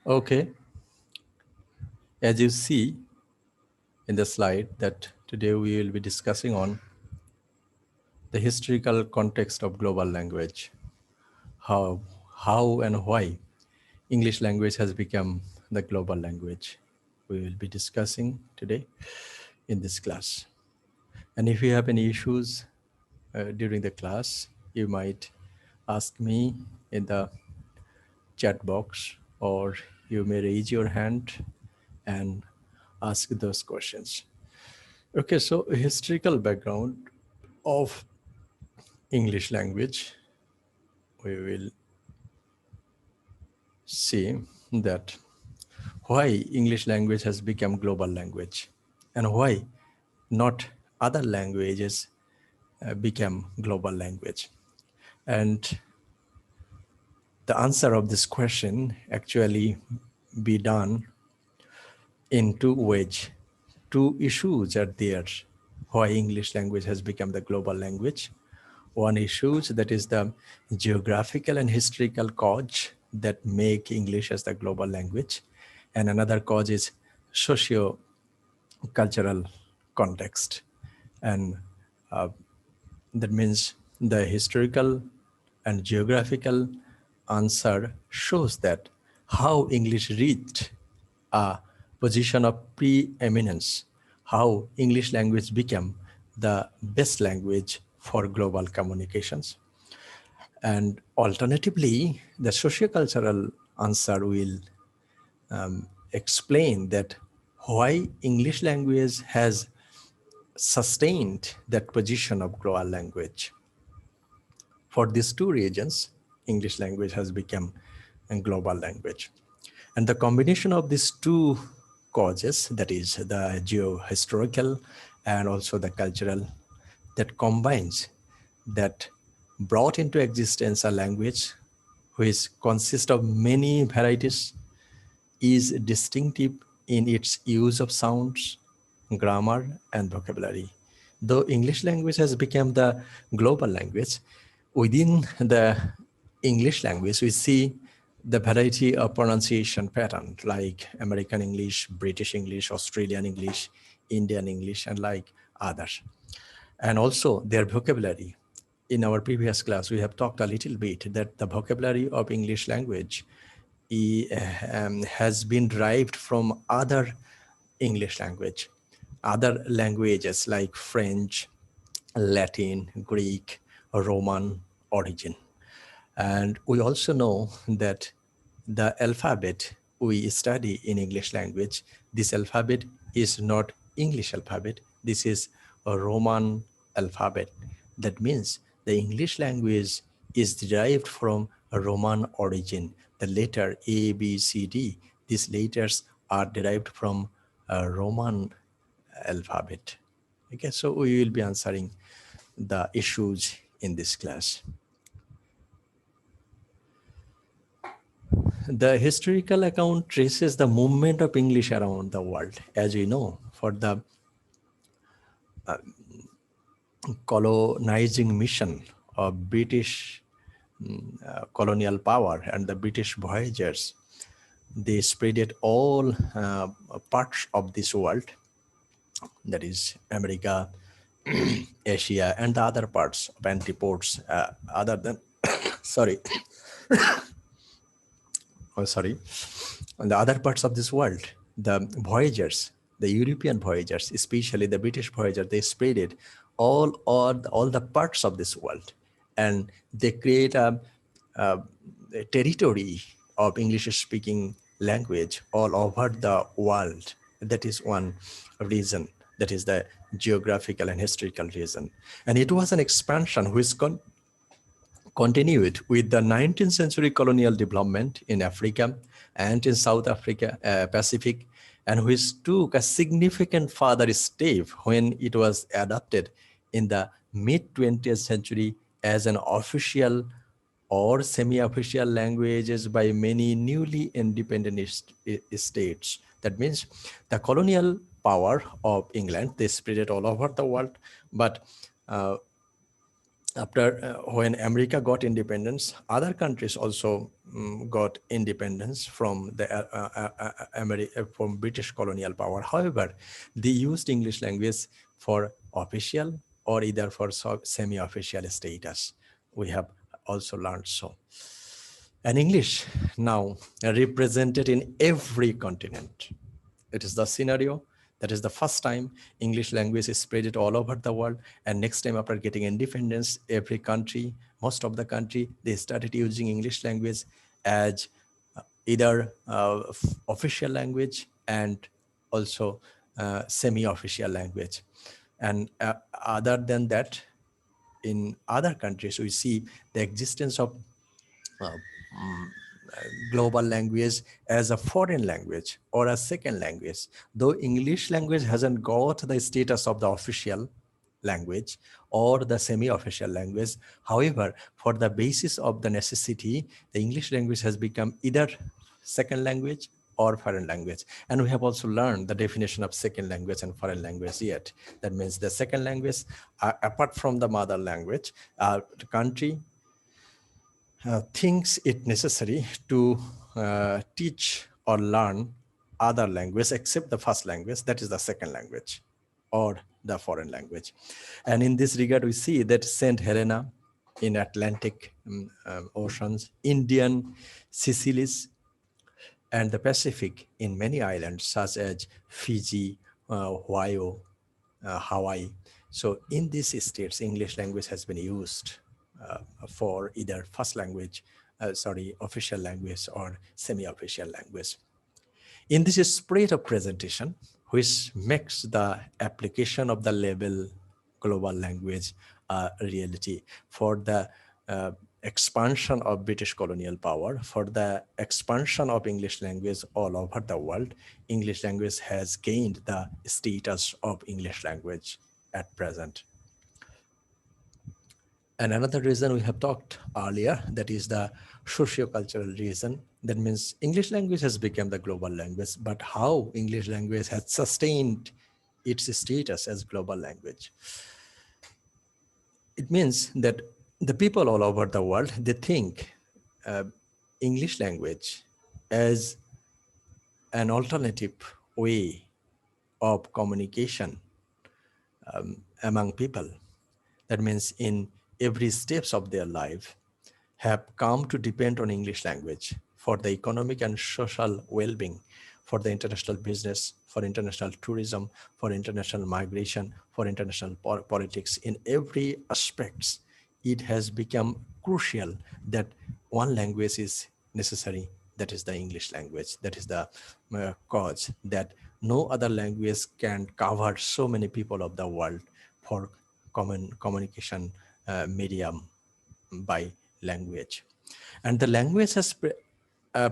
Okay, as you see in the slide that today we will be discussing on the historical context of global language, how, how and why English language has become the global language. We will be discussing today in this class. And if you have any issues during the class, you might ask me in the chat box, or you may raise your hand and ask those questions. Okay, so historical background of English language, we will see that why English language has become global language and why not other languages become global language. And the answer of this question actually be done in two ways. Two issues are there why English language has become the global language. One issue that is the geographical and historical cause that make English as the global language. And another cause is socio-cultural context. And that means the historical and geographical answer shows that how English reached a position of preeminence, how English language became the best language for global communications. And alternatively, the sociocultural answer will explain that why English language has sustained that position of global language. For these two reasons, English language has become a global language. And the combination of these two causes, that is the geo-historical and also the cultural, that combines, that brought into existence a language which consists of many varieties, is distinctive in its use of sounds, grammar, and vocabulary. Though English language has become the global language, within the English language, we see the variety of pronunciation pattern like American English, British English, Australian English, Indian English, and like others. And also their vocabulary. In our previous class, we have talked a little bit that the vocabulary of English language has been derived from other English language, other languages like French, Latin, Greek, Roman origin. And we also know that the alphabet we study in English language, this alphabet is not English alphabet. This is a Roman alphabet. That means the English language is derived from a Roman origin. The letter A, B, C, D, these letters are derived from a Roman alphabet. Okay, so we will be answering the issues in this class. The historical account traces the movement of English around the world. As we know, for the colonizing mission of British colonial power and the British voyagers, they spreaded all parts of this world, that is America, Asia, and the other parts of antipodes other than, sorry, on the other parts of this world, the voyagers, the European voyagers, especially the British voyagers, they spreaded all the parts of this world, and they create a territory of English-speaking language all over the world. That is one reason. That is the geographical and historical reason. And it was an expansion which continued with the 19th century colonial development in Africa and in South Africa, Pacific, and which took a significant further step when it was adopted in the mid-20th century as an official or semi-official languages by many newly independent states. That means the colonial power of England, they spread it all over the world, but After when America got independence, other countries also got independence from the from British colonial power. However, they used English language for official or either for semi-official status. We have also learned so. And English now represented in every continent. It is the scenario that is the first time English language is spread all over the world. And next time after getting independence, every country, most of the country, they started using English language as either official language and also semi-official language. And other than that, in other countries, we see the existence of uh, global language as a foreign language or a second language. Though English language hasn't got the status of the official language or the semi-official language. However, for the basis of the necessity, the English language has become either second language or foreign language. And we have also learned the definition of second language and foreign language yet. That means the second language, apart from the mother language, the country thinks it necessary to teach or learn other language except the first language, that is the second language or the foreign language. And in this regard, we see that St. Helena in Atlantic oceans, Indian Seychelles, and the Pacific in many islands such as Fiji, Hawaii. So in these states, English language has been used for either first language, official language or semi-official language. In this spread of presentation, which makes the application of the label global language a reality for the expansion of British colonial power, for the expansion of English language all over the world, English language has gained the status of English language at present. And another reason we have talked earlier, that is the socio-cultural reason. That means English language has become the global language, but how English language has sustained its status as global language. It means that the people all over the world, they think English language as an alternative way of communication among people. That means in every steps of their life have come to depend on English language for the economic and social well-being, for the international business, for international tourism, for international migration, for international politics. In every aspects, it has become crucial that one language is necessary, that is the English language. That is the cause that no other language can cover so many people of the world for common communication medium by language. And the language has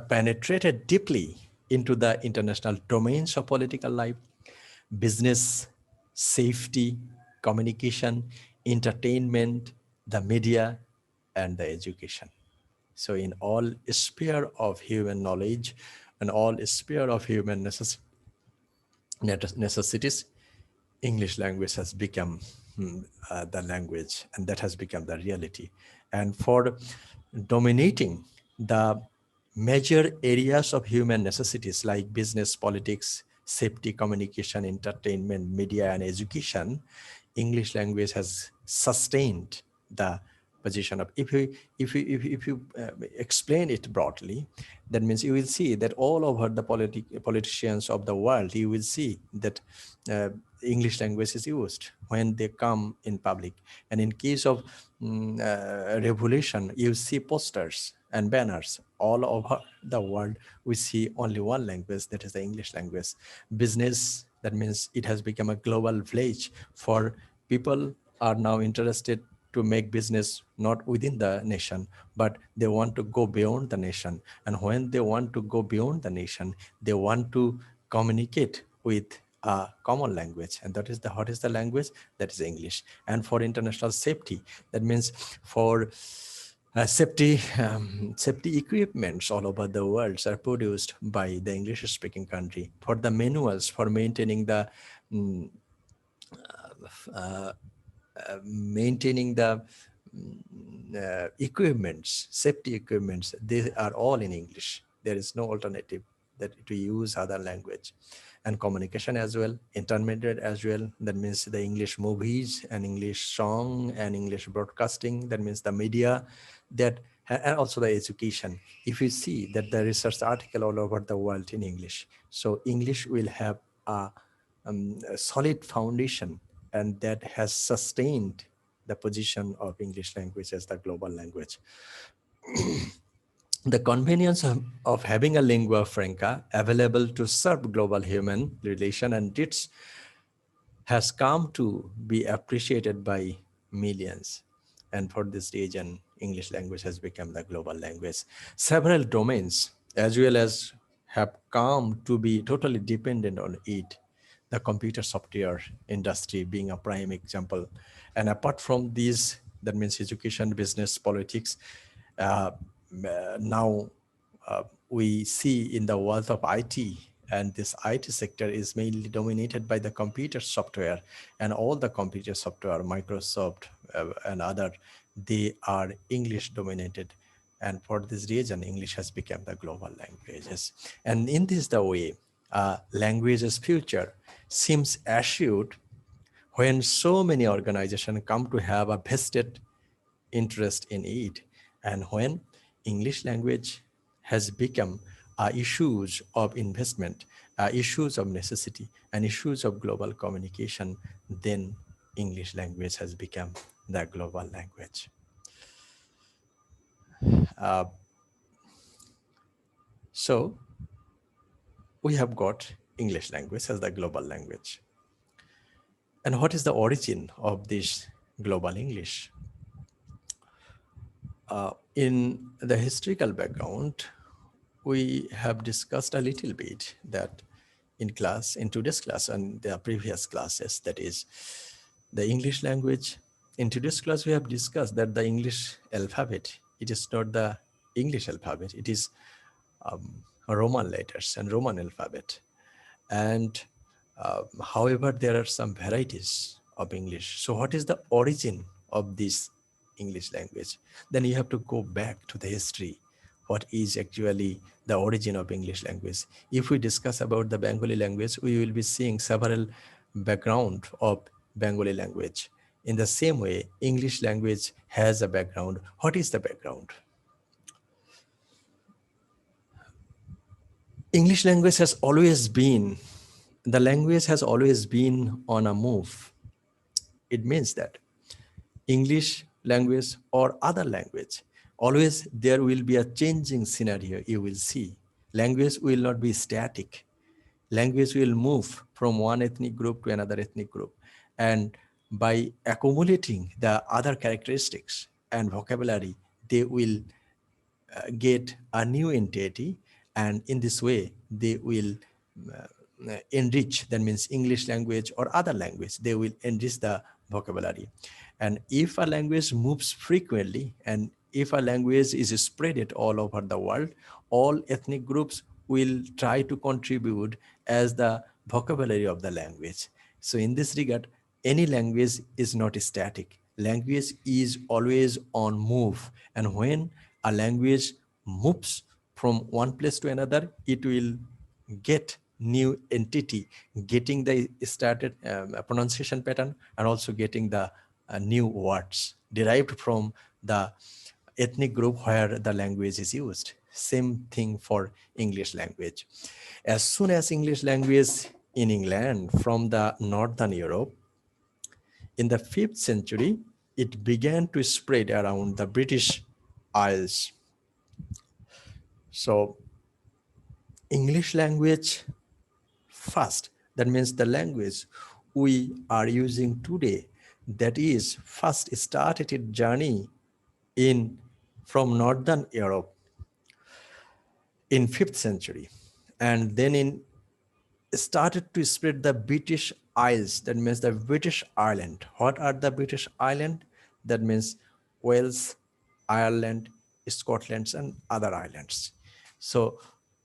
penetrated deeply into the international domains of political life, business, safety, communication, entertainment, the media, and the education. So in all sphere of human knowledge and all sphere of human necessities, English language has become the language, and that has become the reality. And for dominating the major areas of human necessities like business, politics, safety, communication, entertainment, media, and education, English language has sustained the position of. If you explain it broadly, that means you will see that all over the politicians of the world, you will see that English language is used when they come in public. And in case of revolution, you see posters and banners all over the world. We see only one language, that is the English language. Business, that means it has become a global village for people are now interested to make business not within the nation, but they want to go beyond the nation. And when they want to go beyond the nation, they want to communicate with a common language. And that is the, what is the language? That is English. And for international safety, that means for safety equipments all over the world are produced by the English speaking country. For the manuals for maintaining the maintaining the equipments, safety equipments, they are all in English. There is no alternative that to use other language. And communication as well, intermediate as well. That means the English movies and English song and English broadcasting. That means the media, that and also the education. If you see that the research article all over the world in English, so English will have a solid foundation, and that has sustained the position of English language as the global language. The convenience of having a lingua franca available to serve global human relation and its has come to be appreciated by millions. And for this reason, English language has become the global language. Several domains as well as have come to be totally dependent on it. The computer software industry being a prime example. And apart from these, that means education, business, politics, uh, now we see in the world of IT, and this IT sector is mainly dominated by the computer software, and all the computer software, Microsoft and other, they are English dominated. And for this reason, English has become the global languages. And in this the way, language's future seems assured when so many organizations come to have a vested interest in it, and when English language has become issues of investment, issues of necessity, and issues of global communication, then English language has become the global language. So we have got English language as the global language. And what is the origin of this global English? In the historical background, we have discussed a little bit that in today's class and the previous classes, that is the English language. In today's class, we have discussed that the English alphabet, it is not the English alphabet, it is Roman letters and Roman alphabet. And however, there are some varieties of English. So what is the origin of this English language? Then you have to go back to the history. What is actually the origin of English language? If we discuss about the Bengali language, we will be seeing several background of Bengali language. In the same way, English language has a background. What is the background? English language has always been, the language has always been on a move. It means that English language or other language, always there will be a changing scenario. You will see language will not be static. Language will move from one ethnic group to another ethnic group. And by accumulating the other characteristics and vocabulary, they will get a new entity, and in this way they will enrich, that means English language or other language, they will enrich the vocabulary. And if a language moves frequently, and if a language is spread all over the world, all ethnic groups will try to contribute as the vocabulary of the language. So in this regard, any language is not static. Language is always on move. And when a language moves from one place to another, it will get new entity, getting the started pronunciation pattern, and also getting the new words derived from the ethnic group where the language is used. Same thing for English language. As soon as English language in England from the Northern Europe, in the 5th century, it began to spread around the British Isles. So English language first, that means the language we are using today, that is first started its journey in from Northern Europe in 5th century, and then in started to spread the British Isles, that means the British Island. What are the British Island? That means Wales, Ireland, Scotland, and other islands. So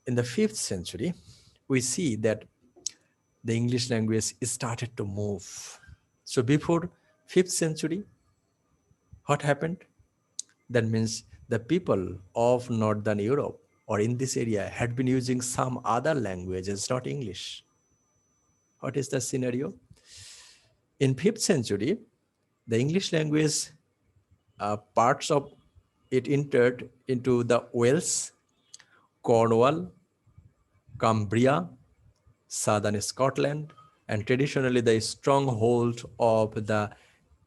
in the 5th century, we see that the English language started to move. So before 5th century, What happened? That means the people of Northern Europe or in this area had been using some other languages, not English. What is the scenario? In 5th century, the English language, parts of it entered into the Wales, Cornwall, Cumbria, southern Scotland, and traditionally the stronghold of the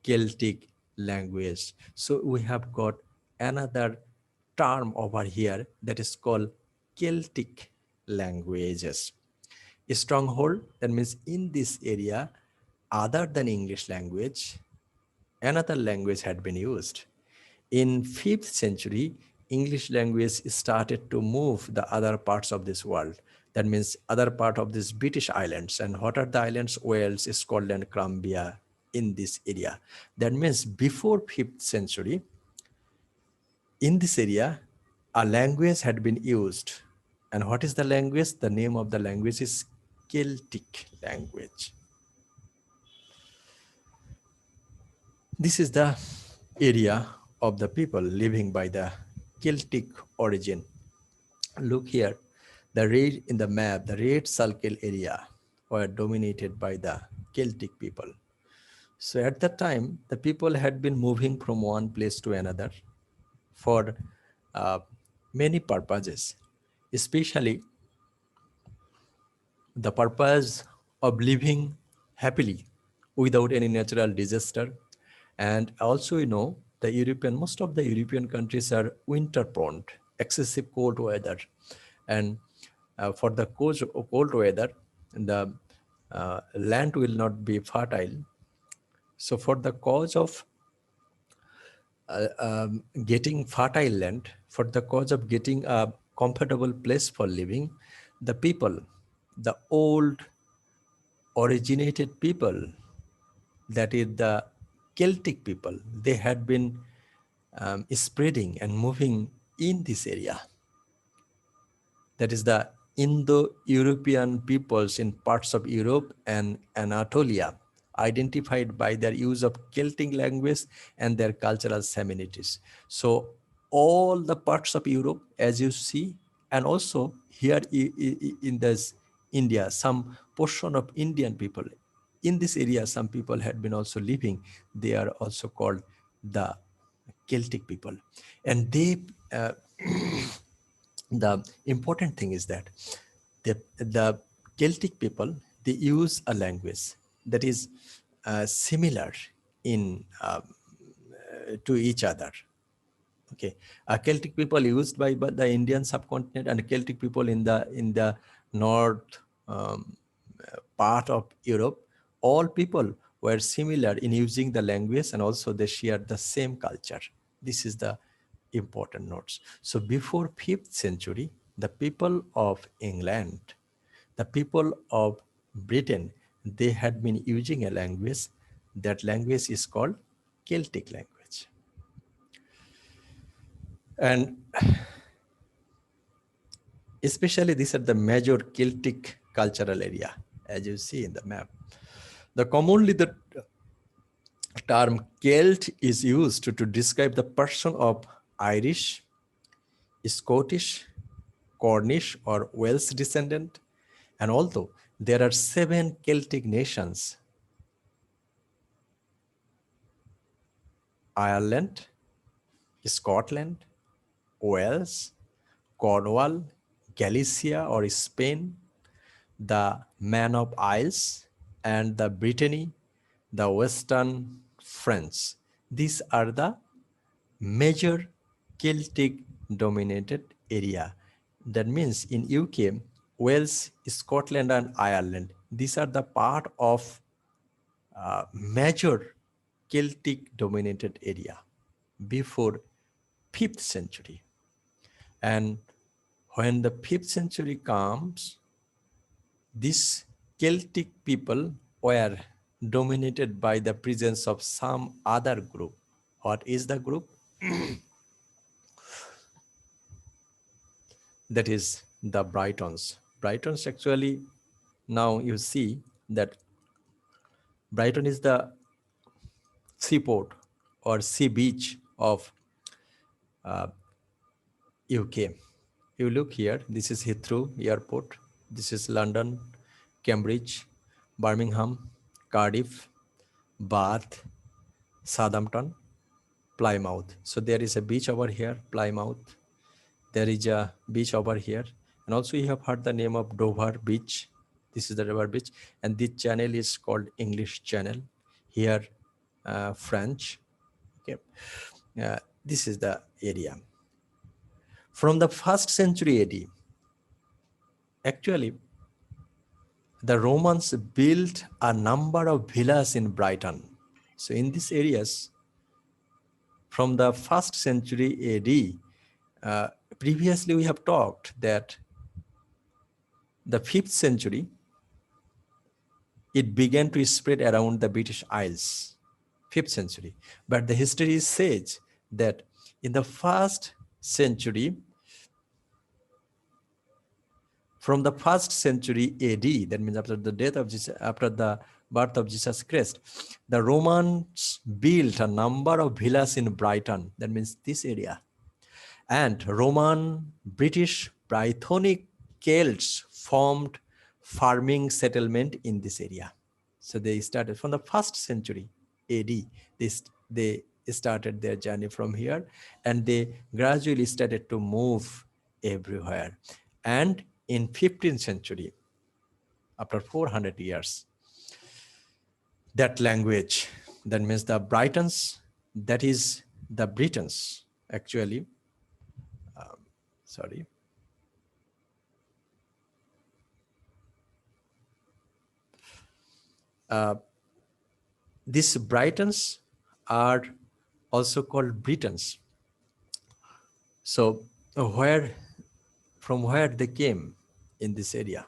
Celtic language. So we have got another term over here that is called Celtic languages. A stronghold, that means in this area, other than English language, another language had been used. In 5th century, English language started to move the other parts of this world. That means other part of these British islands. And what are the islands? Wales, Scotland, Cumbria, in this area. That means before 5th century, in this area, a language had been used. And what is the language? The name of the language is Celtic language. This is the area of the people living by the Celtic origin. Look here, the red in the map, the red circle area were dominated by the Celtic people. So at that time, the people had been moving from one place to another for many purposes, especially the purpose of living happily without any natural disaster. And also, the most of the European countries are winter prone, excessive cold weather. And for the cold weather, the land will not be fertile. So for the cause of getting fertile land, for the cause of getting a comfortable place for living, the people, the old originated people, that is the Celtic people, they had been spreading and moving in this area. That is the Indo-European peoples in parts of Europe and Anatolia, identified by their use of Celtic language and their cultural similarities. So all the parts of Europe, as you see, and also here in this India, some portion of Indian people, in this area, some people had been also living. They are also called the Celtic people. And they, the important thing is that the Celtic people, they use a language that is similar in to each other. Okay, Celtic people used by the Indian subcontinent and Celtic people in the north part of Europe, all people were similar in using the language and also they shared the same culture. This is the important notes. So before 5th century, the people of England, the people of Britain, they had been using a language. That language is called Celtic language. And especially these are the major Celtic cultural area, as you see in the map. The commonly the term Celt is used to describe the person of Irish, Scottish, Cornish, or Welsh descendant. And although there are 7 Celtic nations, Ireland, Scotland, Wales, Cornwall, Galicia or Spain, the Man of Isles, and the Brittany, the Western French. These are the major Celtic dominated area. That means in UK, Wales, Scotland and Ireland, these are the part of major Celtic dominated area before 5th century. And when the 5th century comes, these Celtic people were dominated by the presence of some other group. What is the group? That is the Britons. Britons actually, now you see that Brighton is the seaport or sea beach of UK. You look here, this is Heathrow Airport, this is London, Cambridge, Birmingham, Cardiff, Bath, Southampton, Plymouth. So there is a beach over here, Plymouth. There is a beach over here. And also you have heard the name of Dover Beach. This is the Dover Beach. And this channel is called English Channel. Here, French. Okay. This is the area. From the 1st century AD, actually, the Romans built a number of villas in Britain. So in these areas, from the 1st century AD, previously we have talked that the 5th century, it began to spread around the British Isles, 5th century. But the history says that in the 1st century, from the 1st century AD, that means after the death of Jesus, after the birth of Jesus Christ, the Romans built a number of villas in Brighton, that means this area. And Roman, British, Brythonic Celts formed farming settlement in this area. So they started from the 1st century AD. They started their journey from here, and they gradually started to move everywhere. And in 15th century, after 400 years, that language, that means the Britons, that is the Britons, actually, sorry. These Britons are also called Britons. So from where they came in this area?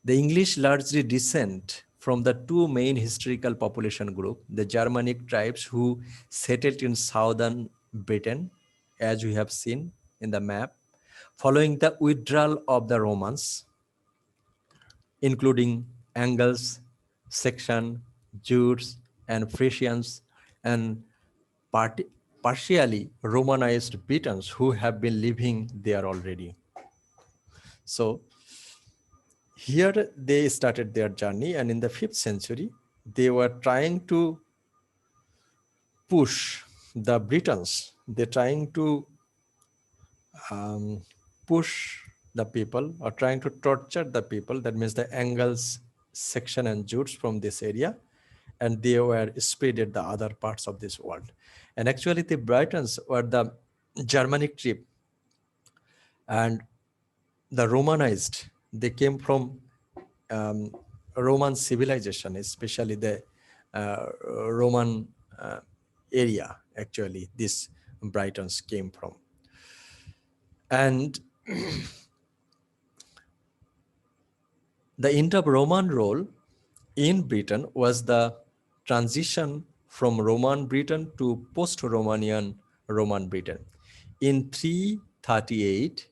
The English largely descend from the two main historical population group, the Germanic tribes who settled in southern Britain, as we have seen in the map, following the withdrawal of the Romans, including Angles, Saxon, Jutes, and Frisians, and partially Romanized Britons who have been living there already. So here they started their journey, and in the 5th century, they were trying to push the Britons. They're trying to push the people, or trying to torture the people. That means the Angles, Saxon, and Jutes from this area, and they were spread at the other parts of this world. And actually, the Britons were the Germanic tribe, and the Romanized. They came from Roman civilization, especially the Roman area, actually, these Britons came from. And the Indo-Roman role in Britain was the transition from Roman Britain to post-Romanian Roman Britain. In 338,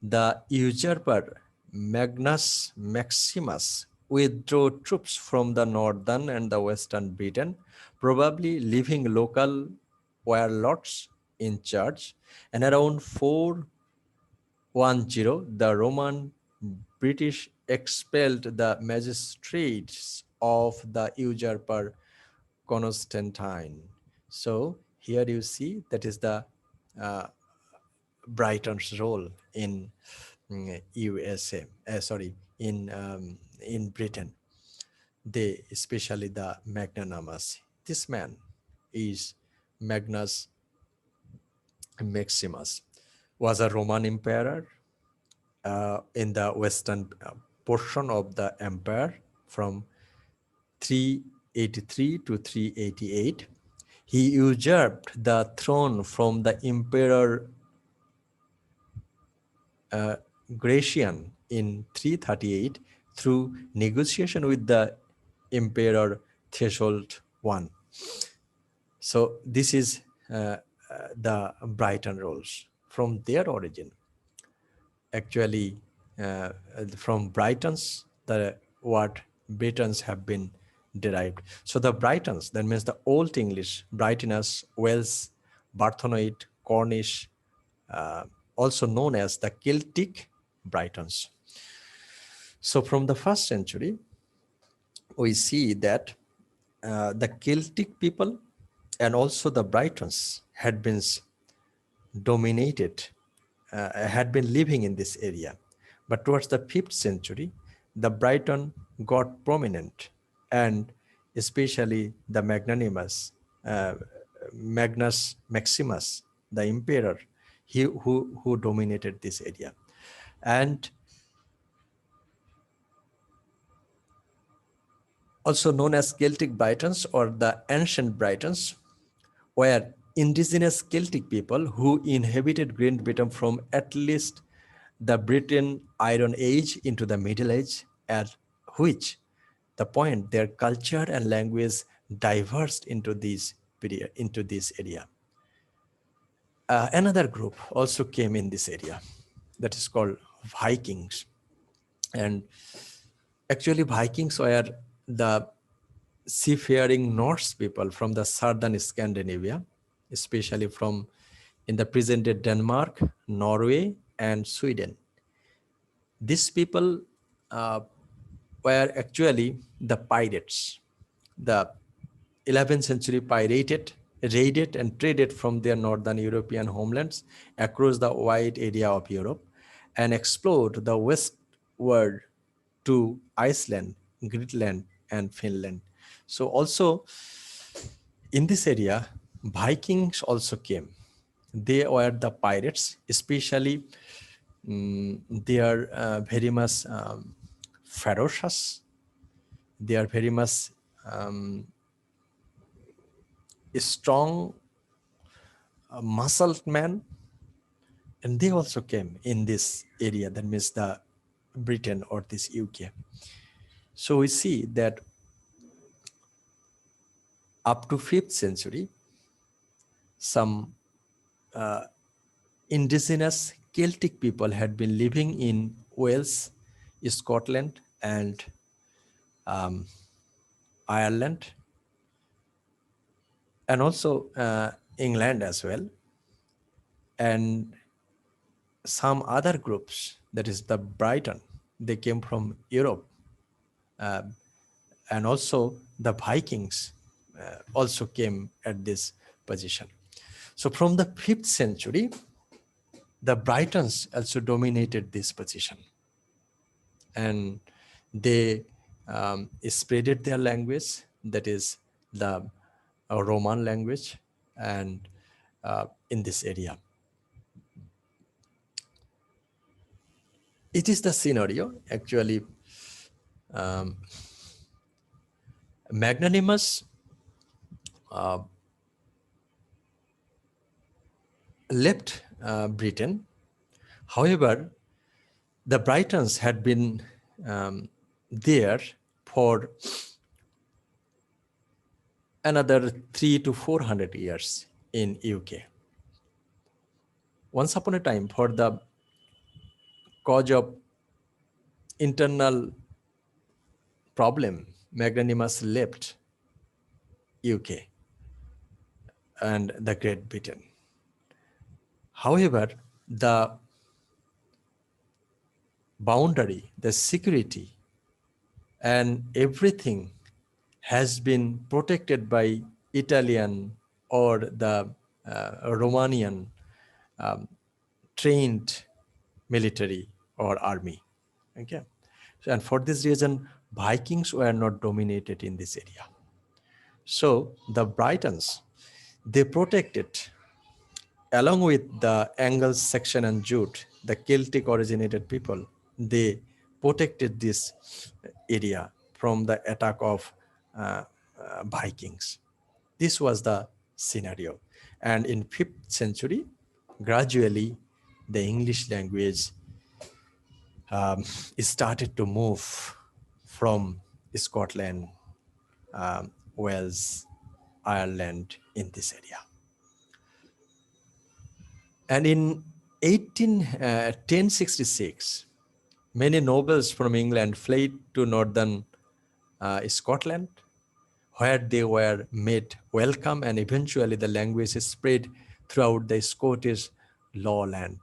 the usurper Magnus Maximus withdrew troops from the northern and the western Britain, probably leaving local warlords in charge. And around 410, the Roman British expelled the magistrates of the usurper Constantine. So here you see that is the Brighton's role in USA. In Britain. They, especially the magnanimous. This man is Magnus Maximus, was a Roman emperor in the western portion of the empire from 383 to 388. He usurped the throne from the emperor Gratian in 338 through negotiation with the emperor Threshold I. So this is the Brighton roles from their origin. Actually, from Britons, what Britons have been derived. So the Britons, that means the Old English, Britonus, Welsh, Barthonoid, Cornish, also known as the Celtic Britons. So from the 1st century, we see that the Celtic people and also the Britons had been dominated, had been living in this area. But towards the 5th century, the Briton got prominent, and especially the magnanimous Magnus Maximus, the emperor, who dominated this area. And also known as Celtic Britons or the ancient Britons, were indigenous Celtic people who inhabited Great Britain from at least the Britain Iron Age into the Middle Age, at which the point their culture and language diverged into this period, into this area. Another group also came in this area, that is called Vikings. And actually Vikings were the seafaring Norse people from the southern Scandinavia, especially from in the present day Denmark, Norway, and Sweden. These people were actually the pirates. The 11th century raided and traded from their northern European homelands across the wide area of Europe and explored the westward to Iceland, Greenland, and Finland. So also in this area, Vikings also came. They were the pirates, especially they are very much ferocious. They are very much strong, muscled men, and they also came in this area, that means the Britain or this UK. So we see that up to 5th century, some indigenous Celtic people had been living in Wales, Scotland, and Ireland, and also England as well. And some other groups, that is the Briton, they came from Europe. And also the Vikings also came at this position. So from the 5th century, the Britons also dominated this position. And they spreaded their language, that is the Roman language, and in this area. It is the scenario, actually. Magnanimous left Britain. However, the Britons had been there for another 300 to 400 years in UK. Once upon a time, for the cause of internal problem, Magnanimous left UK and the Great Britain. However, the boundary, the security, and everything has been protected by Italian or the Romanian trained military or army. Okay, and for this reason, Vikings were not dominated in this area. So the Britons, they protected, along with the Angles, Saxon, and Jute, the Celtic originated people, they protected this area from the attack of Vikings. This was the scenario. And in 5th century, gradually, the English language started to move from Scotland, Wales, Ireland, in this area. And in 1066, many nobles from England fled to northern Scotland where they were made welcome, and eventually the language spread throughout the Scottish lowland.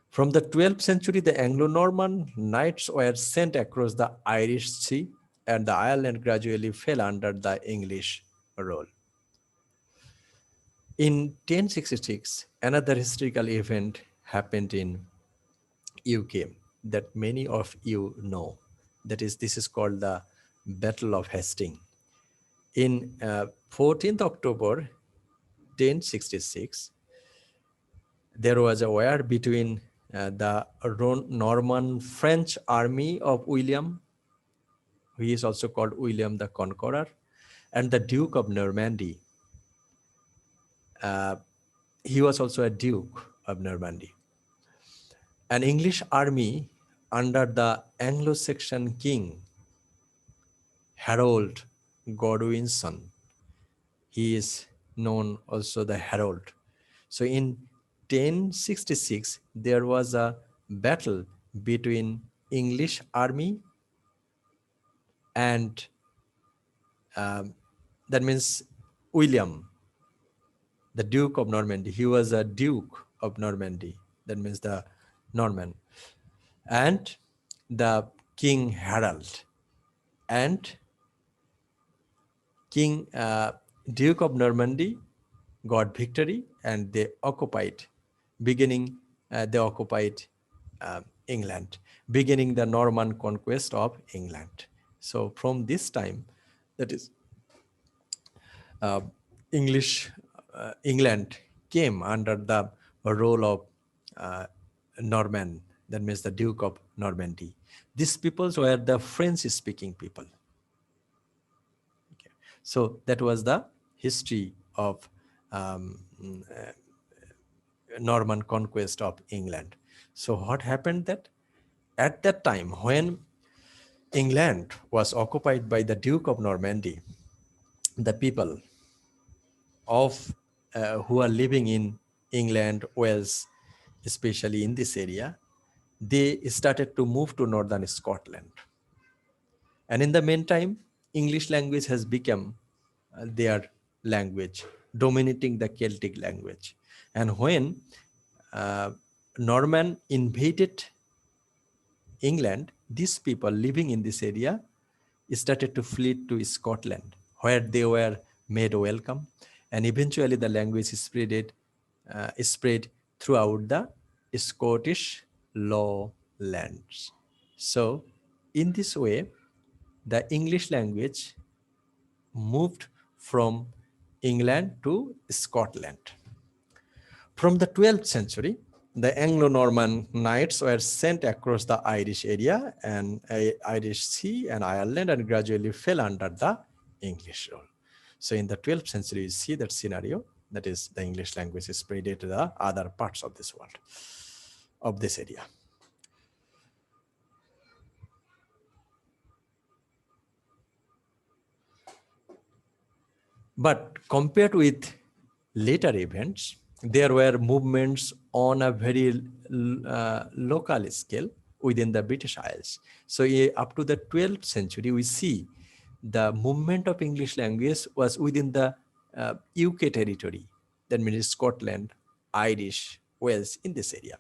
From the 12th century, the Anglo-Norman knights were sent across the Irish Sea, and the Ireland gradually fell under the English rule. In 1066, another historical event happened in UK that many of you know. That is, this is called the Battle of Hastings. In 14th October 1066, there was a war between the Norman French army of William, who is also called William the Conqueror, and the Duke of Normandy. He was also a Duke of Normandy. An English army under the Anglo-Saxon king, Harold Godwinson. He is known also the Harold. So in 1066, there was a battle between English army and that means William, the Duke of Normandy. He was a Duke of Normandy. That means the Norman. And the King Harold. And King Duke of Normandy got victory, and they occupied, England, beginning the Norman conquest of England. So from this time, that is, England came under the role of Norman, that means the Duke of Normandy. These peoples were the French-speaking people. Okay. So that was the history of Norman conquest of England. So what happened that at that time when England was occupied by the Duke of Normandy, the people of who are living in England, Wales, especially in this area, they started to move to northern Scotland. And in the meantime, English language has become their language, dominating the Celtic language. And when Norman invaded England, these people living in this area started to flee to Scotland, where they were made welcome, and eventually the language spread throughout the Scottish lowlands. So in this way, the English language moved from England to Scotland. From the 12th century, the Anglo-Norman knights were sent across the Irish area and Irish Sea and Ireland, and gradually fell under the English rule. So in the 12th century, you see that scenario, that is, the English language is spread to the other parts of this world, of this area. But compared with later events, there were movements on a very local scale within the British Isles. So up to the 12th century, we see the movement of English language was within the UK territory, that means Scotland, Irish, Wales, in this area.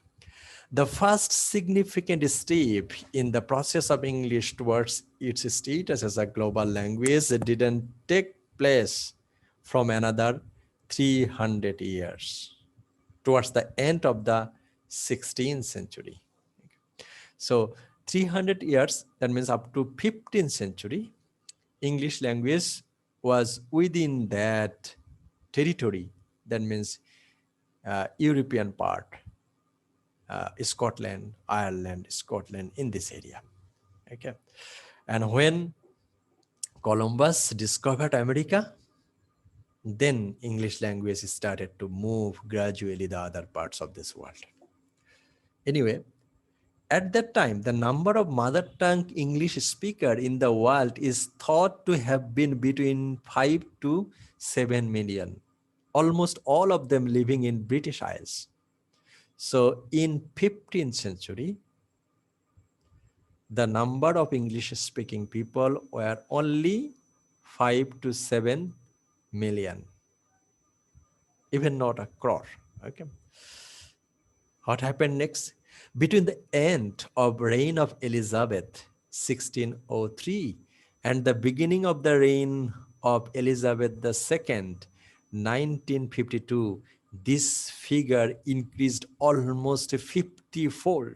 The first significant step in the process of English towards its status as a global language didn't take place from another 300 years, towards the end of the 16th century. So 300 years, that means up to 15th century, English language was within that territory, that means European part, Scotland, Ireland, Scotland, in this area. Okay. And when Columbus discovered America, then English language started to move gradually the other parts of this world. Anyway, at that time, the number of mother tongue English speaker in the world is thought to have been between 5 to 7 million, almost all of them living in British Isles. So in 15th century, the number of English speaking people were only 5 to 7 million, even not a crore. Okay. What happened next? Between the end of reign of Elizabeth, 1603, and the beginning of the reign of Elizabeth II, 1952, this figure increased almost 50-fold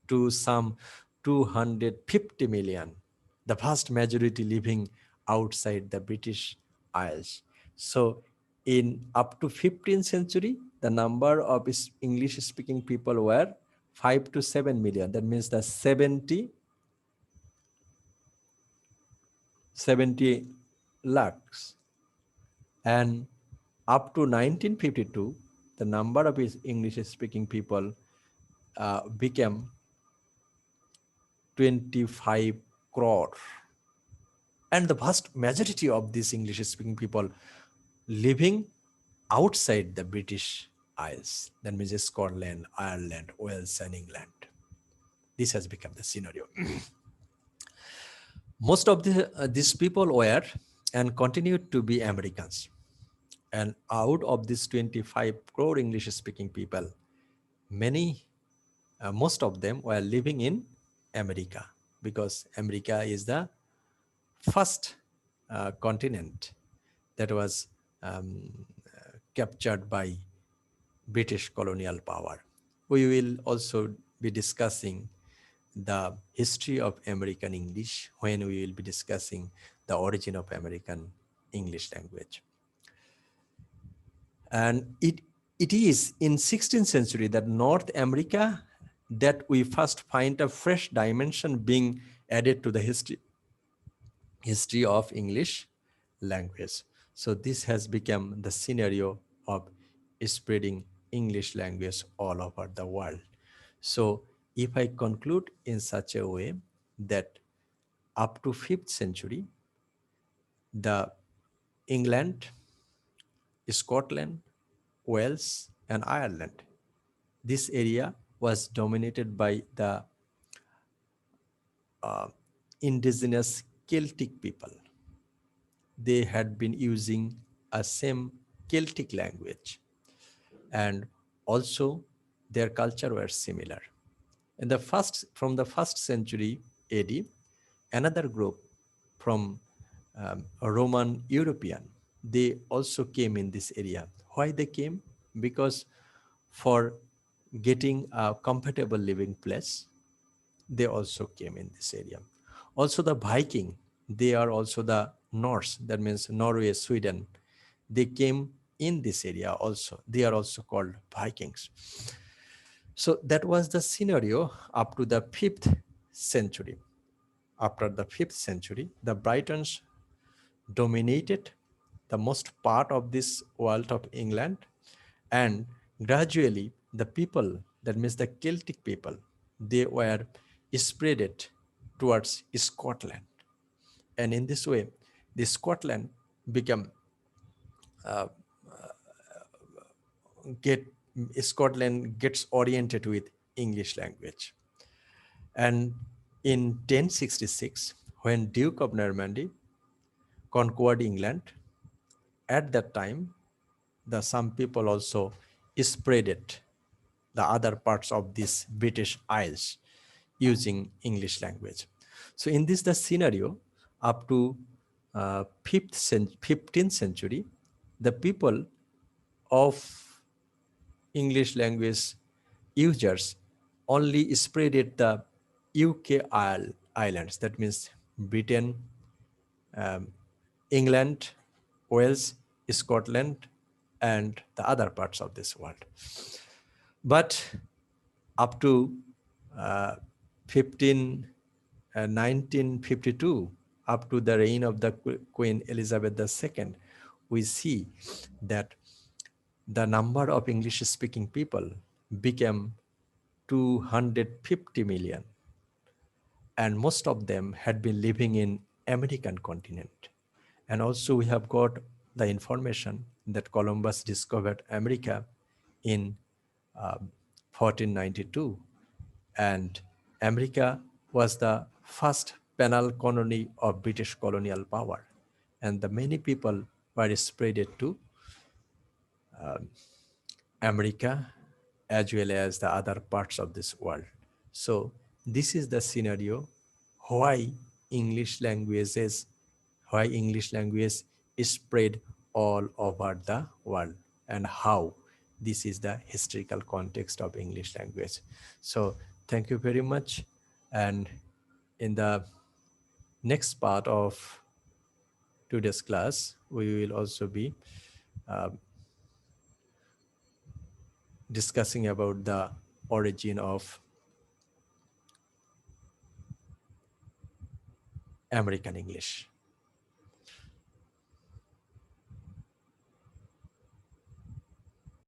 to some 250 million, the vast majority living outside the British Isles. So in up to 15th century, the number of English-speaking people were 5 to 7 million. That means the 70 lakhs. And up to 1952, the number of English-speaking people became 25 crore. And the vast majority of these English-speaking people living outside the British Isles, that means Scotland, Ireland, Wales, and England. This has become the scenario. Most of these people were and continued to be Americans. And out of these 25 crore English-speaking people, most of them were living in America, because America is the first continent that was captured by British colonial power. We will also be discussing the history of American English when we will be discussing the origin of American English language. And it is in 16th century that North America that we first find a fresh dimension being added to the history of English language. So this has become the scenario of spreading English language all over the world. So if I conclude in such a way that up to 5th century, the England, Scotland, Wales, and Ireland, this area was dominated by the indigenous Celtic people. They had been using a same Celtic language, and also their culture were similar. From the first century AD, another group from a Roman European, they also came in this area. Why they came? Because for getting a comfortable living place, they also came in this area. Also the Viking, they are also the Norse, that means Norway, Sweden. They came in this area also. They are also called Vikings. So that was the scenario up to the 5th century. After the 5th century, the Britons dominated the most part of this world of England, and gradually the people, that means the Celtic people, they were spreaded towards Scotland. And in this way, the Scotland became Scotland gets oriented with English language. And in 1066, when Duke of Normandy conquered England, at that time, some people also spreaded the other parts of these British Isles using English language. So in this the scenario, up to 15th century, the people of English language users only spreaded the UK islands, that means Britain, England, Wales, Scotland, and the other parts of this world. But up to 1952, up to the reign of the Queen Elizabeth II, we see that the number of English-speaking people became 250 million. And most of them had been living in American continent. And also we have got the information that Columbus discovered America in 1492. And America was the first penal colony of British colonial power. and the many people were spread it to America as well as the other parts of this world. So this is the scenario why English languages, why English language is spread all over the world, and how this is the historical context of English language. So thank you very much. And in the next part of today's class, we will also be discussing about the origin of American English.